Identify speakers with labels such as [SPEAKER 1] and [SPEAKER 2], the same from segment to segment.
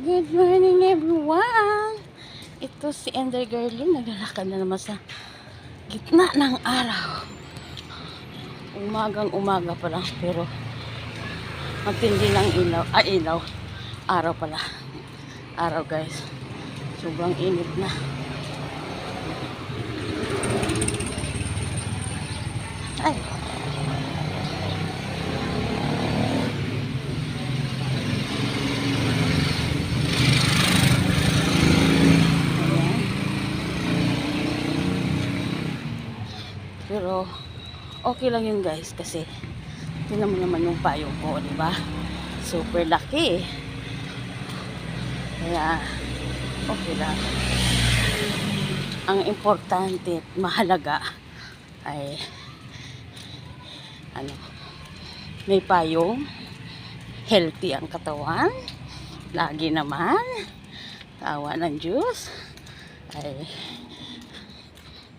[SPEAKER 1] Good morning everyone! Ito si Ender Girlie, naglalakad na naman sa gitna ng araw. Umagang umaga pa lang, pero matindi ng ilaw. Araw pala. Araw guys. Sobrang init na. Ay! Pero okay lang yun guys, kasi tingnan mo naman yung payong ko, di ba? Super laki. Kaya okay lang. Ang importante at mahalaga ay may payong, healthy ang katawan. Lagi naman tawa ng Diyos ay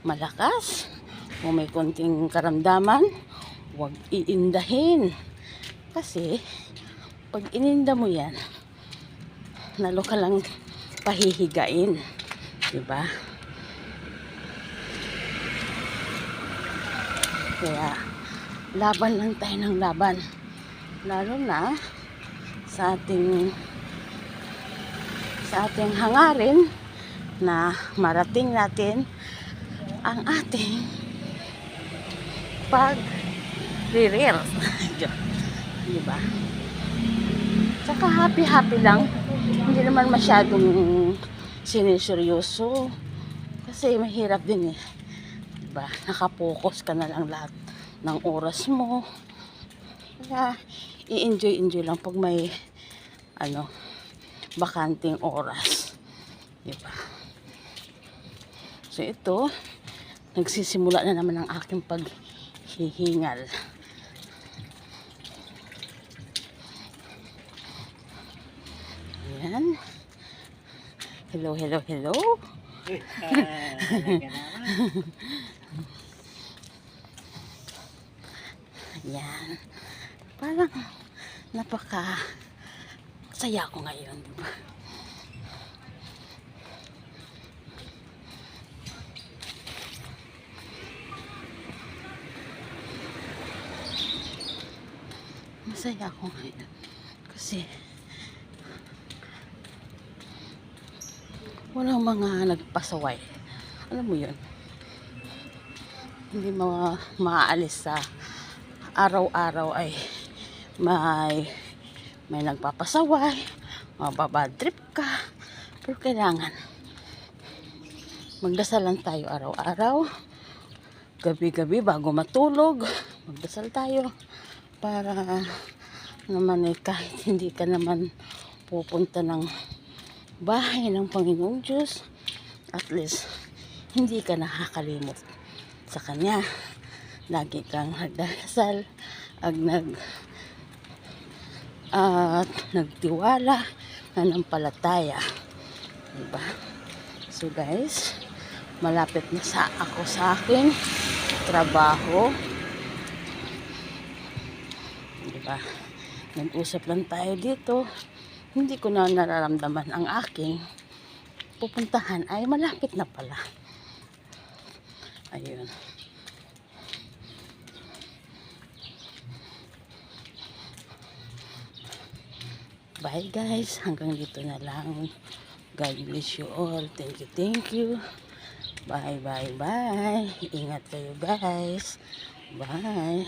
[SPEAKER 1] malakas. Kung may konting karamdaman, huwag iindahin. Kasi, pag ininda mo yan, lalo ka lang pahihigain. Diba? Kaya, laban lang tayo ng laban. Lalo na sa ating hangarin na marating natin ang ating pag-re-reels. Diba? Tsaka happy lang. Hindi naman masyadong siniseryoso. Kasi mahirap din eh. Diba? Nakapokus ka na lang lahat ng oras mo. Kaya i-enjoy lang pag may bakanting oras. Diba? So ito, nagsisimula na naman ang aking paghihingal. Ayan. Hello. Ayan. Parang saya ko ngayon, diba? Masaya ako ngayon kasi walang mga nagpasaway. Alam mo yun, hindi maaalis sa araw-araw ay may nagpapasaway, mababad trip ka, pero kailangan magdasal lang tayo araw-araw, gabi-gabi bago matulog, magdasal tayo para naman kahit hindi ka naman pupunta ng bahay ng Panginoong Diyos, at least hindi ka nakakalimot sa Kanya. Lagi kang nagdasal at nagtiwala, nanampalataya, diba? So guys, malapit na ako sa aking trabaho. Diba? Nag-usap lang tayo dito. Hindi ko na nararamdaman ang aking pupuntahan ay malapit na pala. Ayun. Bye guys. Hanggang dito na lang. God bless you all. Thank you. Bye. Ingat kayo guys. Bye.